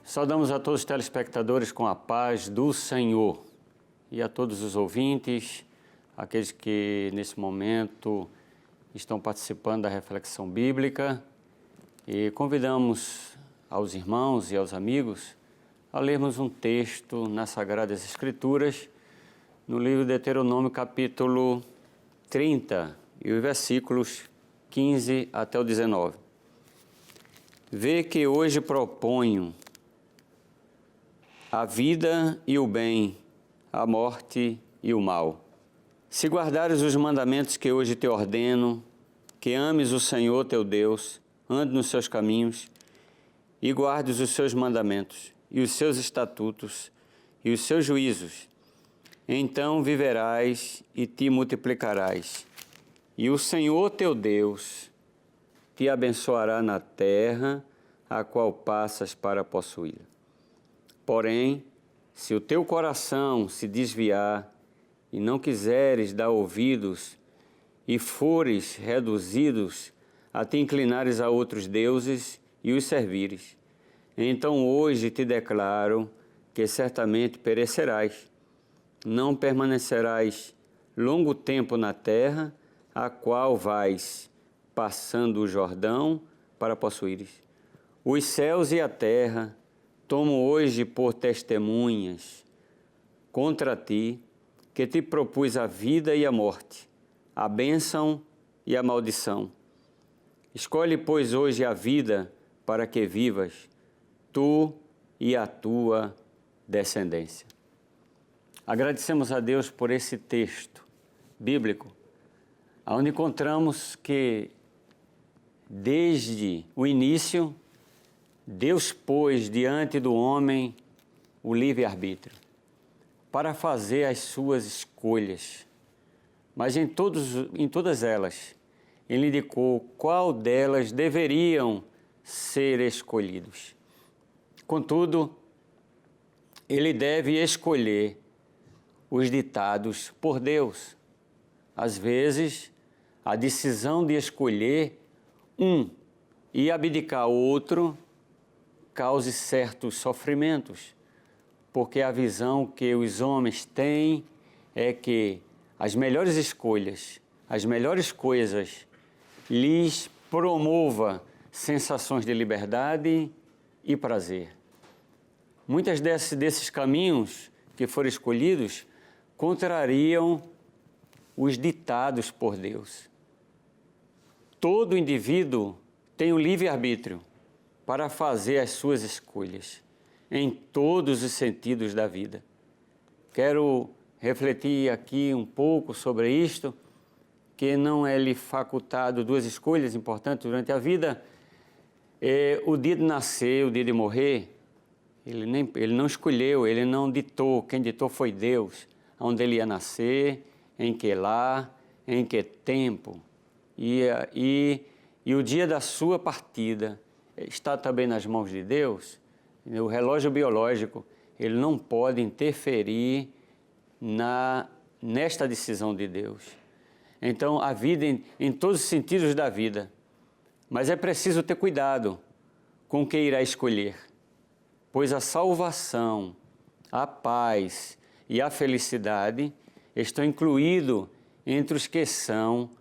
Saudamos a todos os telespectadores com a paz do Senhor e a todos os ouvintes, aqueles que nesse momento estão participando da reflexão bíblica, e convidamos aos irmãos e aos amigos a lermos um texto nas Sagradas Escrituras, no livro de Deuteronômio, capítulo 30, e os versículos 15 até o 19. Vê que hoje proponho a vida e o bem, a morte e o mal. Se guardares os mandamentos que hoje te ordeno, que ames o Senhor teu Deus, ande nos seus caminhos e guardes os seus mandamentos e os seus estatutos e os seus juízos, então viverás e te multiplicarás. E o Senhor teu Deus te abençoará na terra a qual passas para possuir. Porém, se o teu coração se desviar e não quiseres dar ouvidos e fores reduzidos a te inclinares a outros deuses e os servires, então hoje te declaro que certamente perecerás, não permanecerás longo tempo na terra, a qual vais passando o Jordão para possuires. Os céus e a terra tomo hoje por testemunhas contra ti, que te propus a vida e a morte, a bênção e a maldição. Escolhe, pois, hoje a vida para que vivas, tu e a tua descendência. Agradecemos a Deus por esse texto bíblico, onde encontramos que, desde o início, Deus pôs diante do homem o livre-arbítrio para fazer as suas escolhas, mas em todas elas, Ele indicou qual delas deveriam ser escolhidos. Contudo, Ele deve escolher os ditados por Deus. Às vezes, a decisão de escolher um e abdicar outro cause certos sofrimentos, porque a visão que os homens têm é que as melhores escolhas, as melhores coisas, lhes promova sensações de liberdade e prazer. Muitos desses caminhos que foram escolhidos contrariam os ditados por Deus. Todo indivíduo tem o livre-arbítrio para fazer as suas escolhas em todos os sentidos da vida. Quero refletir aqui um pouco sobre isto, que não é lhe facultado duas escolhas importantes durante a vida. O dia de nascer, o dia de morrer, ele não escolheu, ele não ditou, quem ditou foi Deus, onde ele ia nascer, em que lar, em que tempo, e o dia da sua partida está também nas mãos de Deus. O relógio biológico, ele não pode interferir nesta decisão de Deus. Então, a vida em todos os sentidos da vida, mas é preciso ter cuidado com o que irá escolher, pois a salvação, a paz e a felicidade estão incluídos entre os que são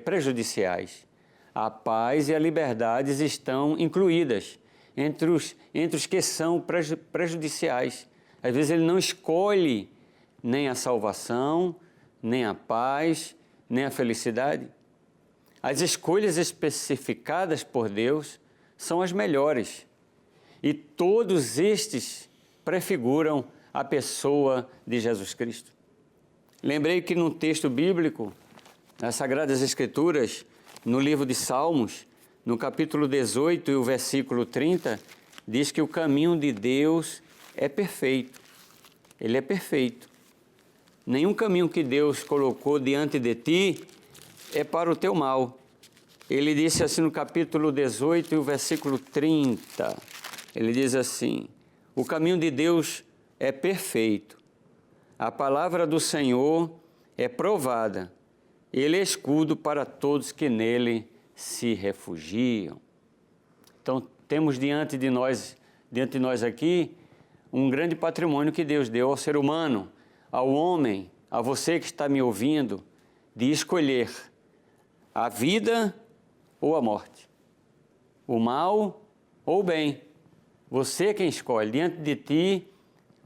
prejudiciais. A paz e a liberdade estão incluídas entre os que são prejudiciais. Às vezes ele não escolhe nem a salvação, nem a paz, nem a felicidade. As escolhas especificadas por Deus são as melhores. E todos estes prefiguram a pessoa de Jesus Cristo. Lembrei que num texto bíblico, nas Sagradas Escrituras, no livro de Salmos, no capítulo 18 e o versículo 30, diz que o caminho de Deus é perfeito. Ele é perfeito. Nenhum caminho que Deus colocou diante de ti é para o teu mal. Ele disse assim no capítulo 18 e o versículo 30. Ele diz assim: o caminho de Deus é perfeito A palavra do Senhor é provada. Ele é escudo para todos que nele se refugiam. Então, temos diante de nós aqui, um grande patrimônio que Deus deu ao ser humano, ao homem, a você que está me ouvindo, de escolher a vida ou a morte, o mal ou o bem. Você é quem escolhe. Diante de ti,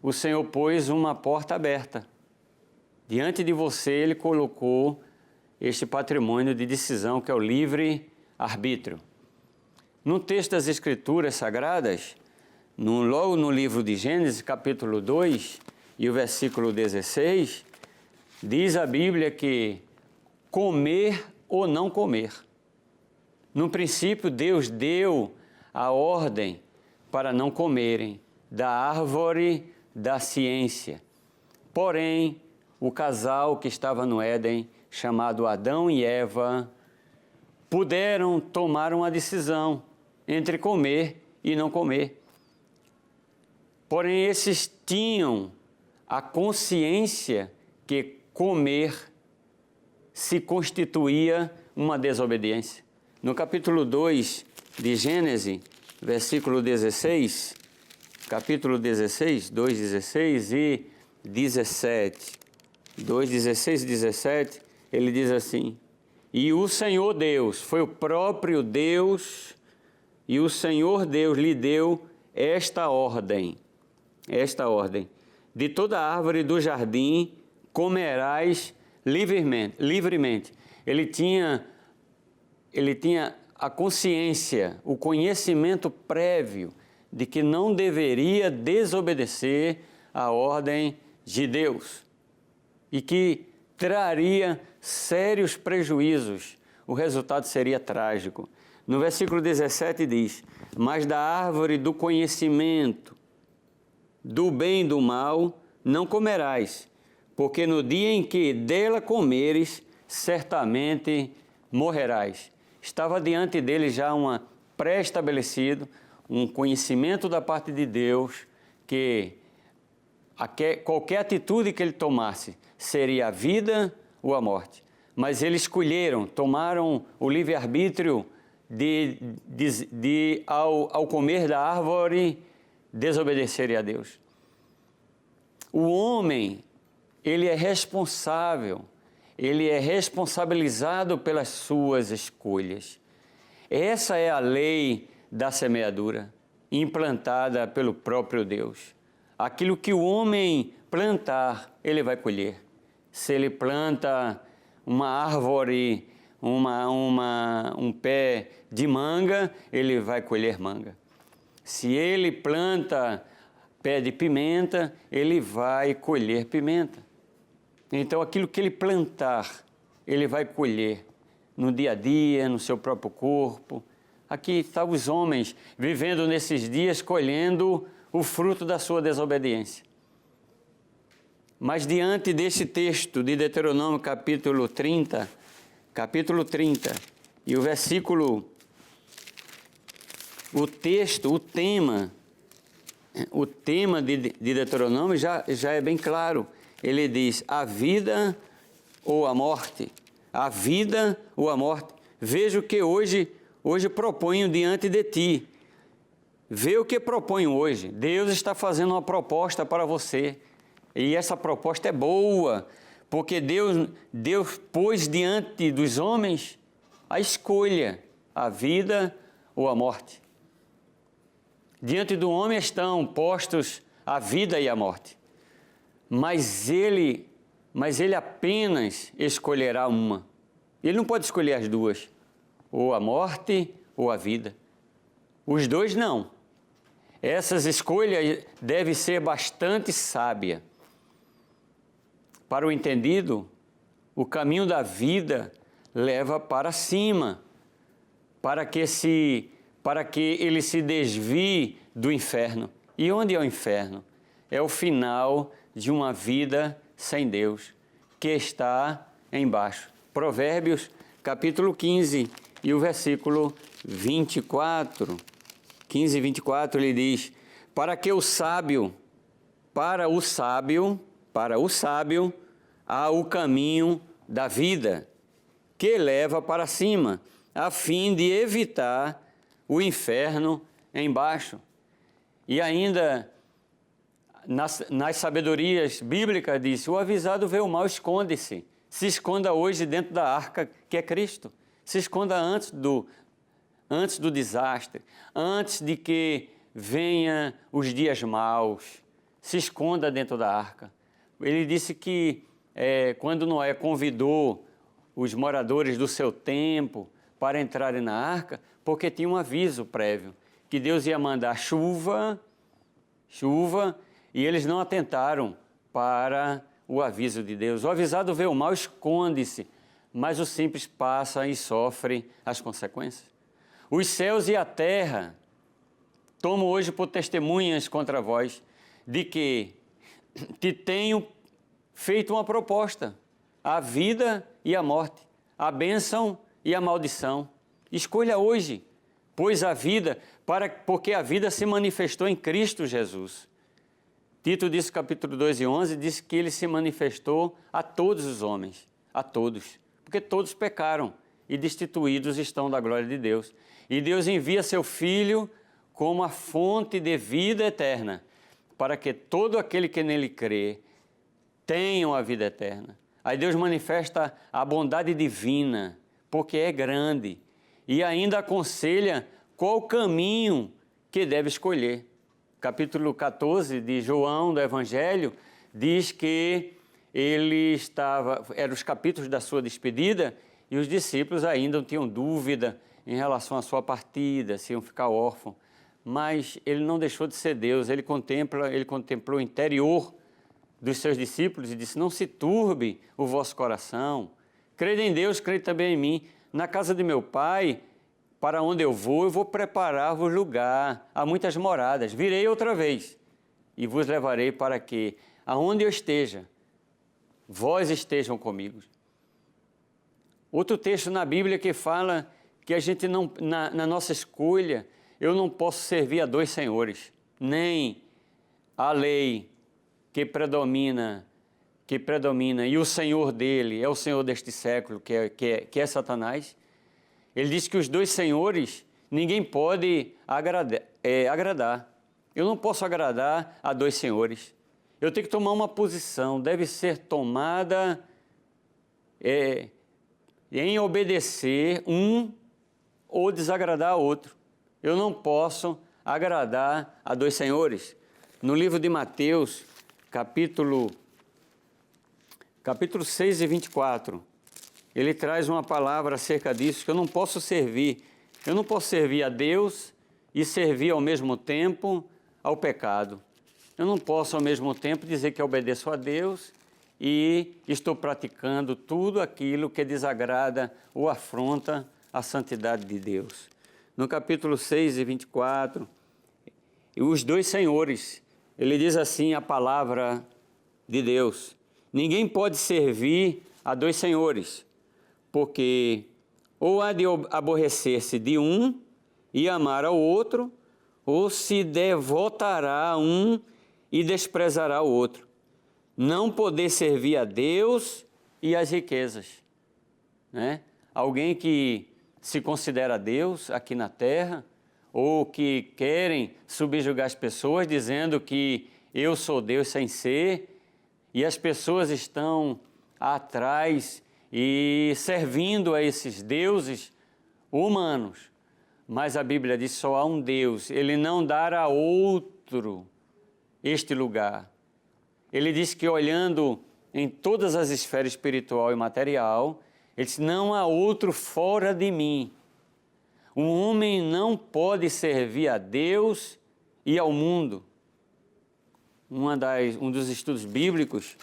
o Senhor pôs uma porta aberta. Diante de você, Ele colocou este patrimônio de decisão, que é o livre-arbítrio. No texto das Escrituras Sagradas, logo no livro de Gênesis, capítulo 2, e o versículo 16, diz a Bíblia que comer ou não comer. No princípio, Deus deu a ordem para não comerem da árvore da ciência. Porém, o casal que estava no Éden, chamado Adão e Eva, puderam tomar uma decisão entre comer e não comer. Porém, esses tinham a consciência que comer se constituía uma desobediência. No capítulo 2 de Gênesis, versículo 16, capítulo 16, 2:16 e 17. 2:16 e 17, ele diz assim: e o Senhor Deus, foi o próprio Deus, e o Senhor Deus lhe deu esta ordem, de toda árvore do jardim comerás livremente. Ele tinha a consciência, o conhecimento prévio de que não deveria desobedecer a ordem de Deus e que traria sérios prejuízos. O resultado seria trágico. No versículo 17 diz: mas da árvore do conhecimento do bem e do mal não comerás, porque no dia em que dela comeres, certamente morrerás. Estava diante dele já pré-estabelecido, um conhecimento da parte de Deus, que qualquer atitude que ele tomasse seria a vida ou a morte. Mas eles escolheram, tomaram o livre-arbítrio ao comer da árvore, desobedecerem a Deus. O homem, ele é responsável, ele é responsabilizado pelas suas escolhas. Essa é a lei da semeadura, implantada pelo próprio Deus. Aquilo que o homem plantar, ele vai colher. Se ele planta uma árvore, um pé de manga, ele vai colher manga. Se ele planta pé de pimenta, ele vai colher pimenta. Então, aquilo que ele plantar, ele vai colher no dia a dia, no seu próprio corpo. Aqui estão os homens vivendo nesses dias, colhendo o fruto da sua desobediência. Mas diante desse texto de Deuteronômio capítulo 30, e o versículo, o tema de Deuteronômio já é bem claro. Ele diz: a vida ou a morte, a vida ou a morte. Veja o que hoje proponho diante de ti. Vê o que proponho hoje. Deus está fazendo uma proposta para você. E essa proposta é boa, porque Deus pôs diante dos homens a escolha, a vida ou a morte. Diante do homem estão postos a vida e a morte. Mas ele apenas escolherá uma. Ele não pode escolher as duas, ou a morte ou a vida. Os dois não. Essas escolhas devem ser bastante sábias. Para o entendido, o caminho da vida leva para cima, para que ele se desvie do inferno. E onde é o inferno? É o final de uma vida sem Deus, que está embaixo. Provérbios, capítulo 15, e o versículo 24. 15 e 24, ele diz: para o sábio, para o sábio, há o caminho da vida, que leva para cima, a fim de evitar o inferno embaixo. E ainda, nas sabedorias bíblicas, diz: o avisado vê o mal, esconde-se. Se esconda hoje dentro da arca, que é Cristo. Se esconda antes do desastre, antes de que venham os dias maus. Se esconda dentro da arca. Ele disse que quando Noé convidou os moradores do seu tempo para entrarem na arca, porque tinha um aviso prévio, que Deus ia mandar chuva, e eles não atentaram para o aviso de Deus. O avisado vê o mal, esconde-se, mas o simples passa e sofre as consequências. Os céus e a terra tomo hoje por testemunhas contra vós, de que te tenho feito uma proposta, a vida e a morte, a bênção e a maldição. Escolha hoje, pois a vida, porque a vida se manifestou em Cristo Jesus. Tito disse, capítulo 2 e 11, diz que ele se manifestou a todos os homens, a todos, porque todos pecaram e destituídos estão da glória de Deus. E Deus envia seu Filho como a fonte de vida eterna, para que todo aquele que nele crê tenha a vida eterna. Aí Deus manifesta a bondade divina, porque é grande, e ainda aconselha qual caminho que deve escolher. Capítulo 14 de João, do Evangelho, diz que eram os capítulos da sua despedida, e os discípulos ainda tinham dúvida em relação à sua partida, se iam ficar órfãos. Mas ele não deixou de ser Deus, ele contemplou o interior dos seus discípulos e disse: não se turbe o vosso coração, crede em Deus, crede também em mim. Na casa de meu Pai, para onde eu vou preparar-vos lugar, há muitas moradas. Virei outra vez e vos levarei para que, aonde eu esteja, vós estejam comigo. Outro texto na Bíblia que fala que a gente não, na nossa escolha, eu não posso servir a dois senhores, nem a lei que predomina, e o senhor dele é o senhor deste século, que é Satanás. Ele diz que os dois senhores, ninguém pode agradar. Eu não posso agradar a dois senhores. Eu tenho que tomar uma posição, deve ser tomada em obedecer um ou desagradar outro. Eu não posso agradar a dois senhores. No livro de Mateus, capítulo 6 e 24, ele traz uma palavra acerca disso, que eu não posso servir a Deus e servir ao mesmo tempo ao pecado. Eu não posso ao mesmo tempo dizer que obedeço a Deus e estou praticando tudo aquilo que desagrada ou afronta a santidade de Deus. No capítulo 6 e 24, os dois senhores, ele diz assim a palavra de Deus: ninguém pode servir a dois senhores, porque ou há de aborrecer-se de um e amar ao outro, ou se devotará a um e desprezará o outro. Não poder servir a Deus e as riquezas. Né? Alguém que se considera Deus aqui na terra, ou que querem subjugar as pessoas dizendo que eu sou Deus sem ser, e as pessoas estão atrás e servindo a esses deuses humanos. Mas a Bíblia diz: só há um Deus, ele não dará a outro este lugar. Ele diz que olhando em todas as esferas espiritual e material, ele diz: não há outro fora de mim. Um homem não pode servir a Deus e ao mundo. Um dos estudos bíblicos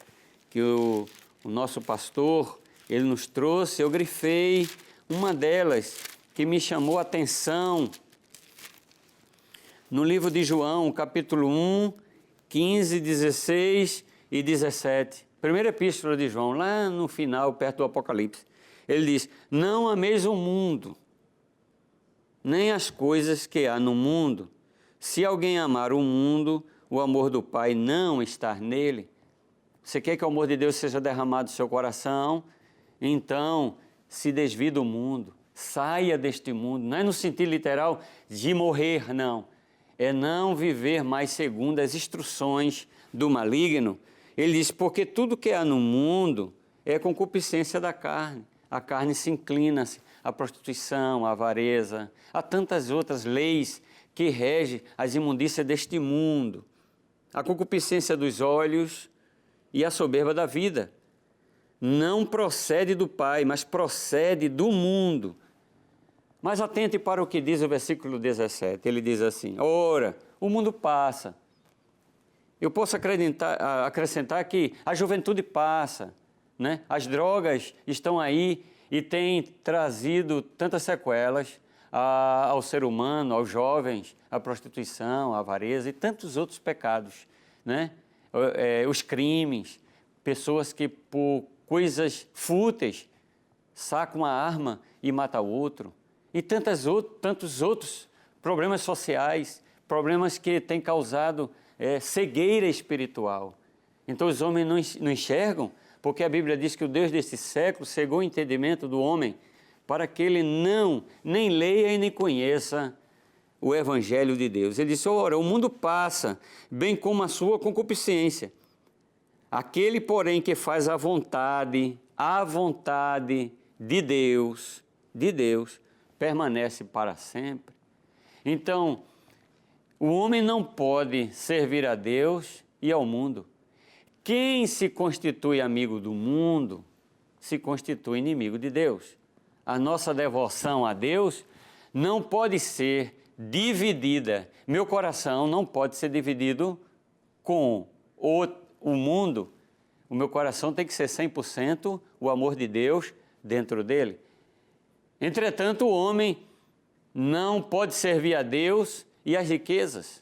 que o nosso pastor ele nos trouxe, eu grifei uma delas que me chamou a atenção. No livro de João, capítulo 1, 15, 16 e 17. Primeira epístola de João, lá no final, perto do Apocalipse. Ele diz: não ameis o mundo, nem as coisas que há no mundo. Se alguém amar o mundo, o amor do Pai não está nele. Você quer que o amor de Deus seja derramado no seu coração? Então, se desvie do mundo, saia deste mundo. Não é no sentido literal de morrer, não. É não viver mais segundo as instruções do maligno. Ele diz, porque tudo que há no mundo é concupiscência da carne. A carne se inclina à prostituição, à avareza, a tantas outras leis que regem as imundícias deste mundo. A concupiscência dos olhos e a soberba da vida. Não procede do Pai, mas procede do mundo. Mas atente para o que diz o versículo 17. Ele diz assim, ora, o mundo passa. Eu posso acrescentar que a juventude passa, né? As drogas estão aí e têm trazido tantas sequelas ao ser humano, aos jovens, a prostituição, a avareza e tantos outros pecados, né? Os crimes, pessoas que por coisas fúteis sacam uma arma e matam o outro, e tantos outros problemas sociais, problemas que têm causado cegueira espiritual. Então os homens não enxergam, porque a Bíblia diz que o Deus desse século cegou o entendimento do homem para que ele nem leia e nem conheça o Evangelho de Deus. Ele disse, ora, o mundo passa, bem como a sua concupiscência. Aquele, porém, que faz a vontade de Deus, permanece para sempre. Então, o homem não pode servir a Deus e ao mundo. Quem se constitui amigo do mundo, se constitui inimigo de Deus. A nossa devoção a Deus não pode ser dividida. Meu coração não pode ser dividido com o mundo. O meu coração tem que ser 100% o amor de Deus dentro dele. Entretanto, o homem não pode servir a Deus e as riquezas.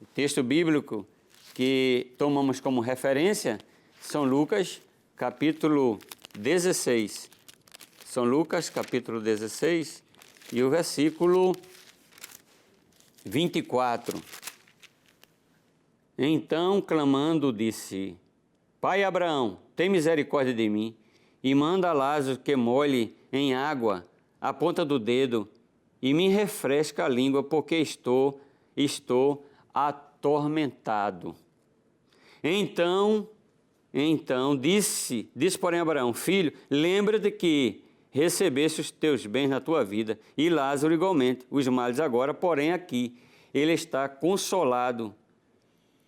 O texto bíblico que tomamos como referência, São Lucas, capítulo 16. São Lucas, capítulo 16, e o versículo 24. Então, clamando, disse, Pai Abraão, tem misericórdia de mim, e manda Lázaro que molhe em água a ponta do dedo, e me refresca a língua, porque estou atormentado. Então disse porém Abraão, filho, lembra-te que recebeste os teus bens na tua vida, e Lázaro igualmente, os males agora, porém aqui, ele está consolado,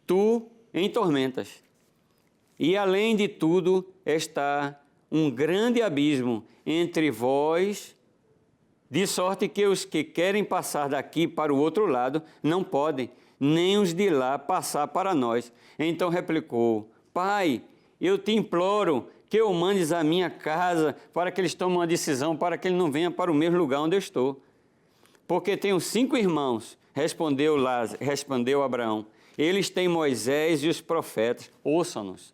tu em tormentas. E além de tudo, está um grande abismo entre vós, de sorte que os que querem passar daqui para o outro lado não podem, nem os de lá passar para nós. Então replicou, Pai, eu te imploro que eu mandes à minha casa para que eles tomem uma decisão, para que ele não venha para o mesmo lugar onde eu estou. Porque tenho 5 irmãos, respondeu Abraão. Eles têm Moisés e os profetas, ouçam-nos.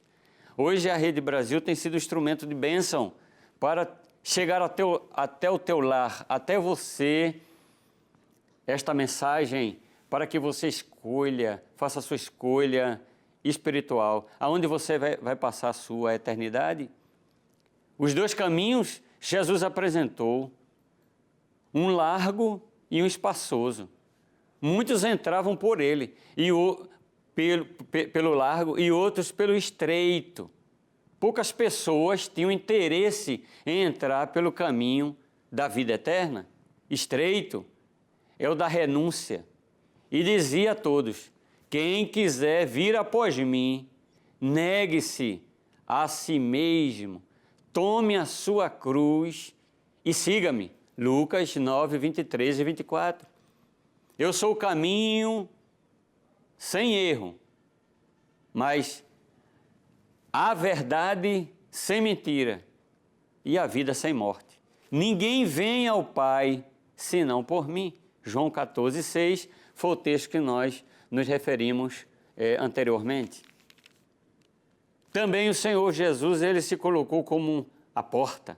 Hoje a Rede Brasil tem sido instrumento de bênção para chegar até o teu lar, até você, esta mensagem, para que você escolha, faça a sua escolha espiritual, aonde você vai passar a sua eternidade. Os 2 caminhos Jesus apresentou, um largo e um espaçoso. Muitos entravam por ele, pelo largo, e outros pelo estreito. Poucas pessoas tinham interesse em entrar pelo caminho da vida eterna. Estreito é o da renúncia. E dizia a todos, quem quiser vir após mim, negue-se a si mesmo, tome a sua cruz e siga-me. Lucas 9, 23 e 24. Eu sou o caminho sem erro, mas a verdade sem mentira e a vida sem morte. Ninguém vem ao Pai senão por mim. João 14, 6 foi o texto que nós nos referimos anteriormente. Também o Senhor Jesus, ele se colocou como a porta.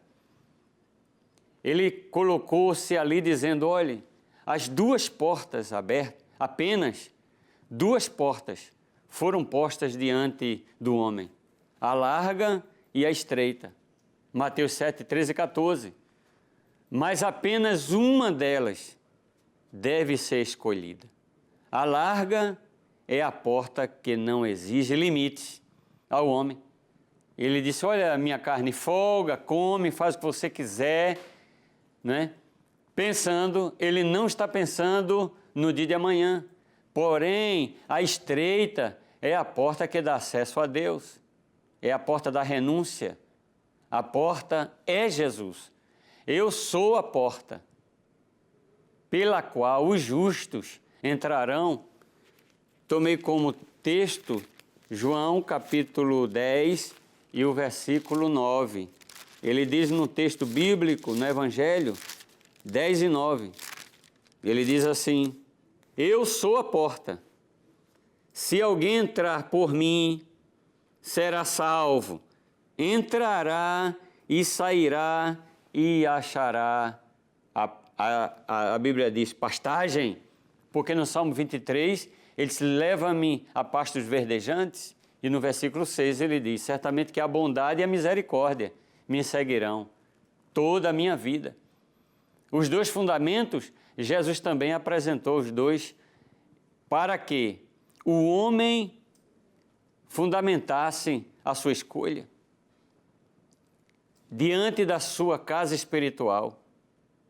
Ele colocou-se ali dizendo, olhe, as 2 portas abertas, apenas 2 portas foram postas diante do homem. a larga e a estreita. Mateus 7, 13 e 14. Mas apenas uma delas deve ser escolhida. A larga é a porta que não exige limites ao homem. Ele disse, olha, minha carne folga, come, faz o que você quiser, né? Pensando, ele não está pensando no dia de amanhã. Porém, a estreita é a porta que dá acesso a Deus. É a porta da renúncia. A porta é Jesus. Eu sou a porta pela qual os justos entrarão. Tomei como texto João capítulo 10 e o versículo 9. Ele diz no texto bíblico, no Evangelho, 10 e 9. Ele diz assim, eu sou a porta. Se alguém entrar por mim, será salvo. Entrará e sairá e achará, a Bíblia diz, pastagem, porque no Salmo 23, ele diz, leva-me a pastos verdejantes, e no versículo 6 ele diz, certamente que a bondade e a misericórdia me seguirão toda a minha vida. Os dois fundamentos, Jesus também apresentou os dois para que o homem fundamentasse a sua escolha diante da sua casa espiritual.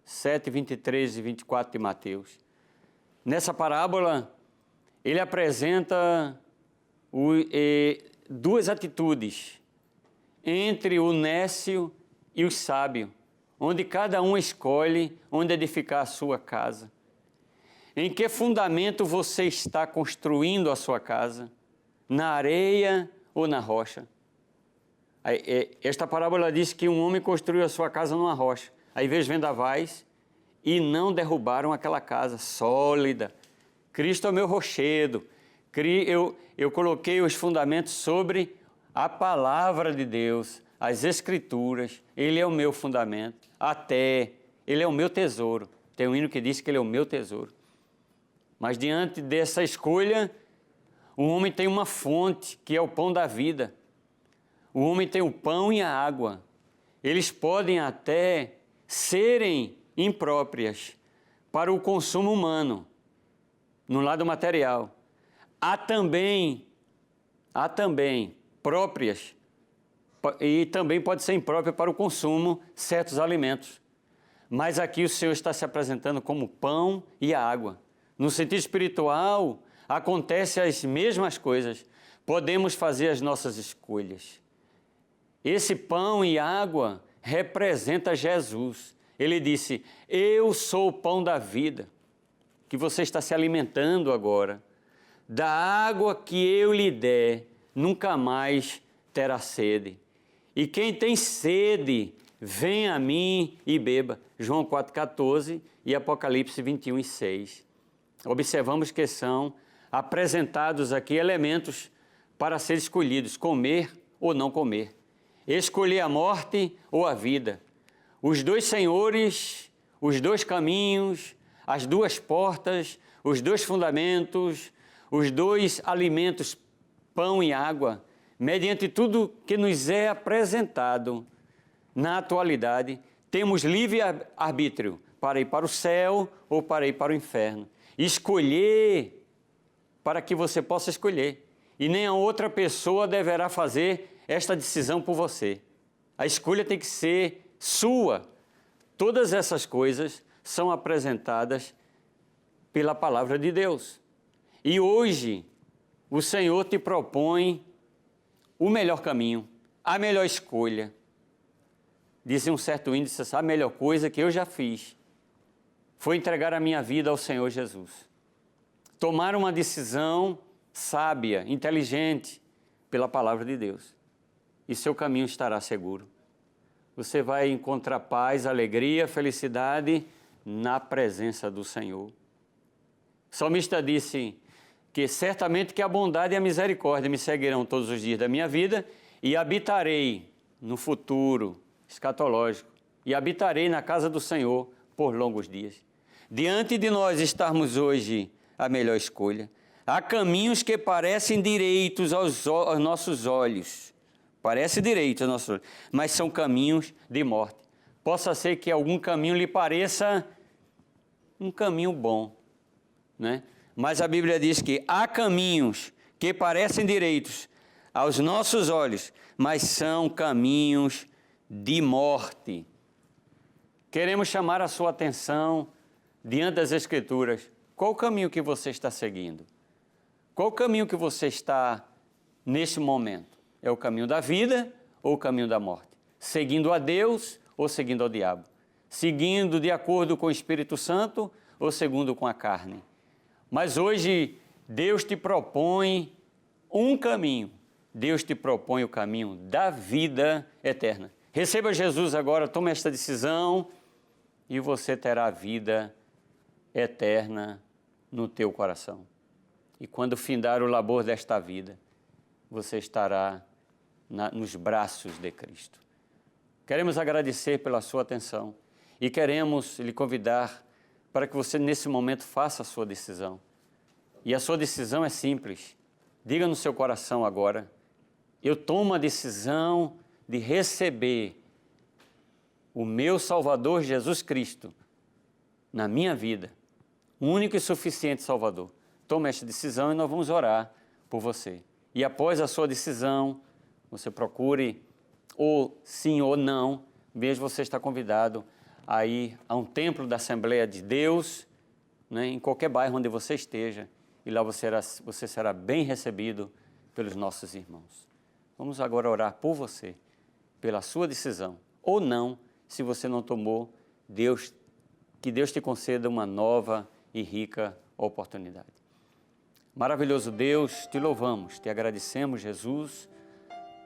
7, 23 e 24 de Mateus. Nessa parábola, ele apresenta duas atitudes entre o nécio e o sábio, onde cada um escolhe onde edificar a sua casa. Em que fundamento você está construindo a sua casa? Na areia ou na rocha? Esta parábola diz que um homem construiu a sua casa numa rocha. Aí veio os vendavais e não derrubaram aquela casa sólida. Cristo é o meu rochedo. Eu coloquei os fundamentos sobre a palavra de Deus, as Escrituras. Ele é o meu fundamento. Ele é o meu tesouro. Tem um hino que diz que ele é o meu tesouro. Mas diante dessa escolha, o homem tem uma fonte, que é o pão da vida. O homem tem o pão e a água. Eles podem até serem impróprias para o consumo humano, no lado material. Há também próprias, e também pode ser imprópria para o consumo certos alimentos. Mas aqui o Senhor está se apresentando como pão e a água. No sentido espiritual, acontecem as mesmas coisas. Podemos fazer as nossas escolhas. Esse pão e água representa Jesus. Ele disse, eu sou o pão da vida, que você está se alimentando agora. Da água que eu lhe der, nunca mais terá sede. E quem tem sede, venha a mim e beba. João 4,14 e Apocalipse 21:6. Observamos que são apresentados aqui elementos para ser escolhidos, comer ou não comer. Escolher a morte ou a vida. Os dois senhores, os dois caminhos, as duas portas, os dois fundamentos, os dois alimentos, pão e água, mediante tudo que nos é apresentado na atualidade, temos livre-arbítrio para ir para o céu ou para ir para o inferno. Escolher para que você possa escolher. E nem a outra pessoa deverá fazer esta decisão por você. A escolha tem que ser sua. Todas essas coisas são apresentadas pela palavra de Deus. E hoje, o Senhor te propõe o melhor caminho, a melhor escolha. Dizia um certo índice, a melhor coisa que eu já fiz foi entregar a minha vida ao Senhor Jesus. Tomar uma decisão sábia, inteligente, pela palavra de Deus. E seu caminho estará seguro. Você vai encontrar paz, alegria, felicidade na presença do Senhor. O salmista disse que certamente que a bondade e a misericórdia me seguirão todos os dias da minha vida e habitarei no futuro escatológico e habitarei na casa do Senhor por longos dias. Diante de nós estarmos hoje a melhor escolha. Há caminhos que parecem direitos aos nossos olhos, Parece direito aos nossos olhos, mas são caminhos de morte. Possa ser que algum caminho lhe pareça um caminho bom, né? Mas a Bíblia diz que há caminhos que parecem direitos aos nossos olhos, mas são caminhos de morte. Queremos chamar a sua atenção diante das Escrituras. Qual o caminho que você está seguindo? Qual o caminho que você está neste momento? É o caminho da vida ou o caminho da morte? Seguindo a Deus ou seguindo ao diabo? Seguindo de acordo com o Espírito Santo ou seguindo com a carne? Mas hoje Deus te propõe um caminho. Deus te propõe o caminho da vida eterna. Receba Jesus agora, tome esta decisão e você terá a vida eterna no teu coração. E quando findar o labor desta vida, você estará nos braços de Cristo. Queremos agradecer pela sua atenção e queremos lhe convidar para que você nesse momento faça a sua decisão. E a sua decisão é simples. Diga no seu coração agora: eu tomo a decisão de receber o meu Salvador Jesus Cristo na minha vida, o único e suficiente Salvador. Tome esta decisão e nós vamos orar por você. E após a sua decisão, você procure ou sim ou não, mesmo você está convidado a ir a um templo da Assembleia de Deus, né, em qualquer bairro onde você esteja, e lá você será bem recebido pelos nossos irmãos. Vamos agora orar por você, pela sua decisão, ou não, se você não tomou, que Deus te conceda uma nova e rica oportunidade. Maravilhoso Deus, te louvamos, te agradecemos, Jesus,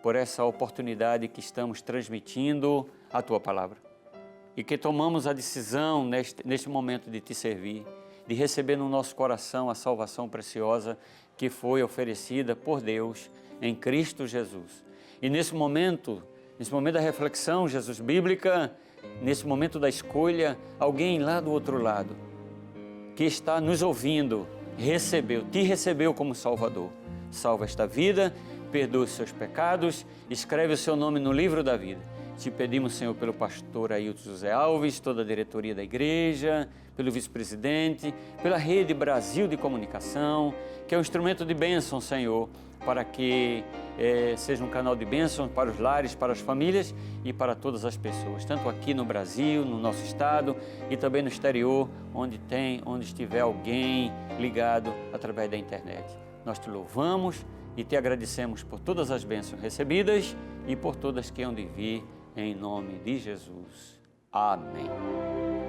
por essa oportunidade que estamos transmitindo a Tua Palavra. E que tomamos a decisão neste momento de Te servir, de receber no nosso coração a salvação preciosa que foi oferecida por Deus em Cristo Jesus. E nesse momento da reflexão, Jesus, bíblica, nesse momento da escolha, alguém lá do outro lado, que está nos ouvindo, te recebeu como Salvador. Salva esta vida, perdoa os seus pecados, escreve o seu nome no livro da vida. Te pedimos, Senhor, pelo pastor Ailton José Alves, toda a diretoria da igreja, pelo vice-presidente, pela Rede Brasil de Comunicação, que é um instrumento de bênção, Senhor, para que seja um canal de bênção para os lares, para as famílias e para todas as pessoas, tanto aqui no Brasil, no nosso estado e também no exterior, onde estiver alguém ligado através da internet. Nós te louvamos e te agradecemos por todas as bênçãos recebidas e por todas que hão de vir, em nome de Jesus. Amém.